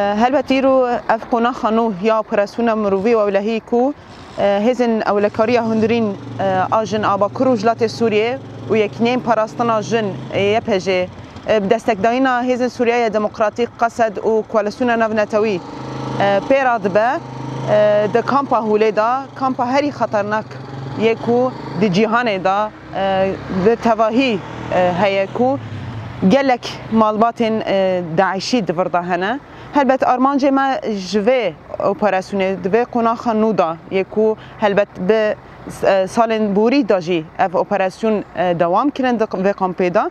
هل بتيرو أفقنا خانو يا برسونا مروفي وولهيكو هزن أولكاريا هندرين آجن آبا كروجلات سوريا ويكنين باراستنا جن يبهجي بدستك داينا هزن سوريا ديمقراطيق قصد وكوالسونا نفنتوي بيراد با ده كامبا هوليدا كامبا هري خطرناك يكو دي جيهان دا بتواهي هيكو جلك مالباتن داعشي دفردا هنا هلبت أرمانجي ما جوه اوپراسیون دوه قنا خنودا یکو هلبت به سالن بوری داجی اف اوپراسیون دوام کرن و کامپیدا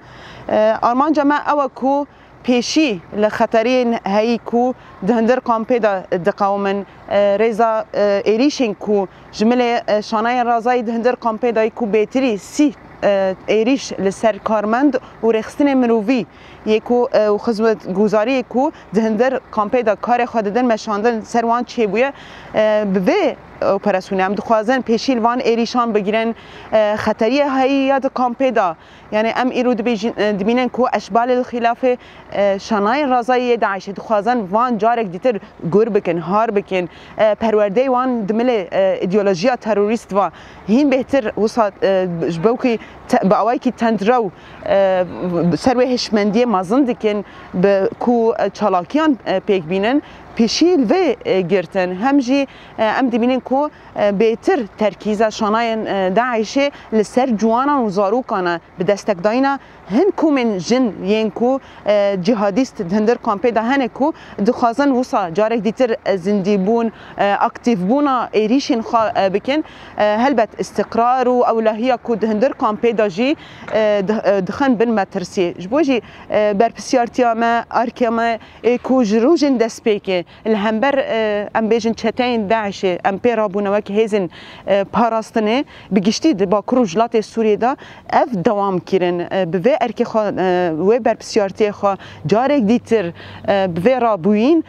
أرمانجا ما اوکو پیشی لخطرین هایی کو دهندر کامپیدا دقاومن رضا ایریشن کو جمله شانای رازای دهندر کامپیدا کو بیتری سی ایریش لسر کارمند و رخصتن مروی یکو و خدمت گزاری یکو دهندر کامپیدا کار خوددن مشاندن سروان چه بویه به اپراسیون هم دخوازن پیشیل وان ایریشان بگیرن خطری هایی یاد کامپیدا یعنی ام ایرو دبینن کو اشبال الخلاف شانای رازای داعش دخوازن وان جارک دیتر گر بکن هار بکن پرورده وان دمل ایدئولوژیا تروریست و هین بهتر وسط جبوکی با اوای کی تندرو سروه هشمندی مازن دکن به کو چالاکیان پیک بینن پیشیل و گرتن همجی ام دبینن کو بهتر ترکیز شانای داعش لسر جوانا و زاروکانا به دستک داینا هن کو من جن ین کو جهادیست هندر کامپیدا هن کو دخوازن وسا جارک دیتر زندی بون اکتیف بونا ایریشن خا بکن هلبت استقرار و اولهیا کو هندر کامپیدا جی دخن بن مترسی جبوجی برپسیارتیا ما ارکما کو جروجن دسپیک الهمبر ام بیجن چتین داعش ام پیرا بونوک هزن پاراستنه بگشتی با کروجلات سوریه دا اف دوام کرن به ارکی خوا و برپسیارتی خوا جارک دیتر به رابوین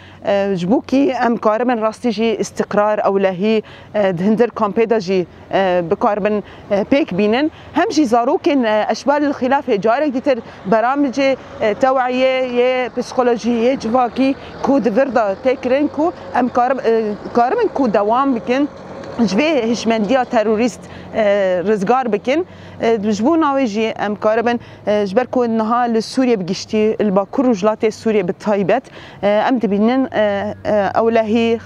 جبوکی ام کاربن راستی جی استقرار اولهی دهندر کامپیدا جی بکاربن پیک بینن هم جی زاروکن اشبال الخلاف جارک دیتر برامج توعیه ی پسیکولوژی جواکی کود وردا تکرین کو ام کاربن کو دوام بکن جوه هشمندیا تروریست رزگار بکن جبو ناویجی ام کاربن جبر کو نها لسوریا بگشتی الباکور وجلات سوریا بالتایبت ام دبینن اولهی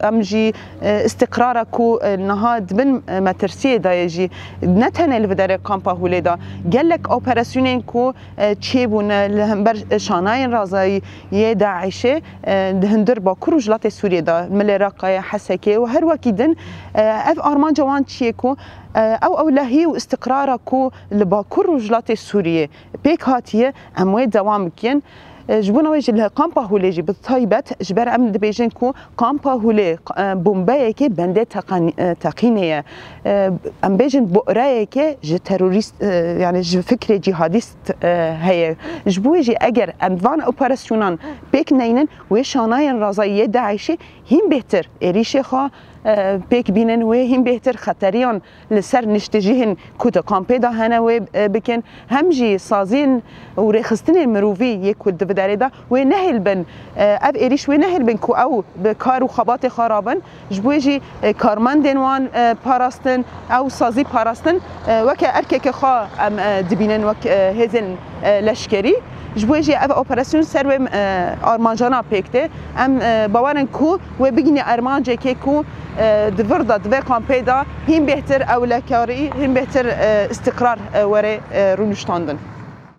ام جی استقرار کو نها دبن مترسی دایجی نتنه الودر کامپا هولیدا گلک اپراسیونین کو چی بون لهمبر شاناین رازایی ی داعشه دهندر باکور وجلات سوریا دا ملراقای حسکه و هر وکیدن اف ارمان جوان چیکو او اولهی و استقرارکو لباکور وجلات سوریه پیک هاتیه اموی دوام کن جبونا ویج الكامبا هولی جی بالطایبت جبر ام دبیجن کو کامپا هولی بومبای که بنده تقینیه ام بیجن بؤرای که ج تروریست یعنی ج فکر جهادیست هی جبوی جی اگر اموان اپراسیونان پیک نینن و شانای رازایی داعش هم بهتر ایریش خوا پیک بینن و هم بهتر خطریان لسر نشتجیهن کود کامپیدا هنه و بکن هم جی سازین و رخصتن مروفی یک کود بداره دا و نهل بن اف ایریش و نهل بن کو او بکار و خبات خرابن جبوی جی کارمندن وان پاراستن او سازی پاراستن وک ارکک خوا ام دبینن وک هزن لشکری جبوجی اف اپراسیون سر آرمانجانا پیکته ام باورن کو و بگینی آرمانجه که کو دوردا دو کامپیدا هم بهتر اولکاری هم بهتر استقرار وره رونشتاندن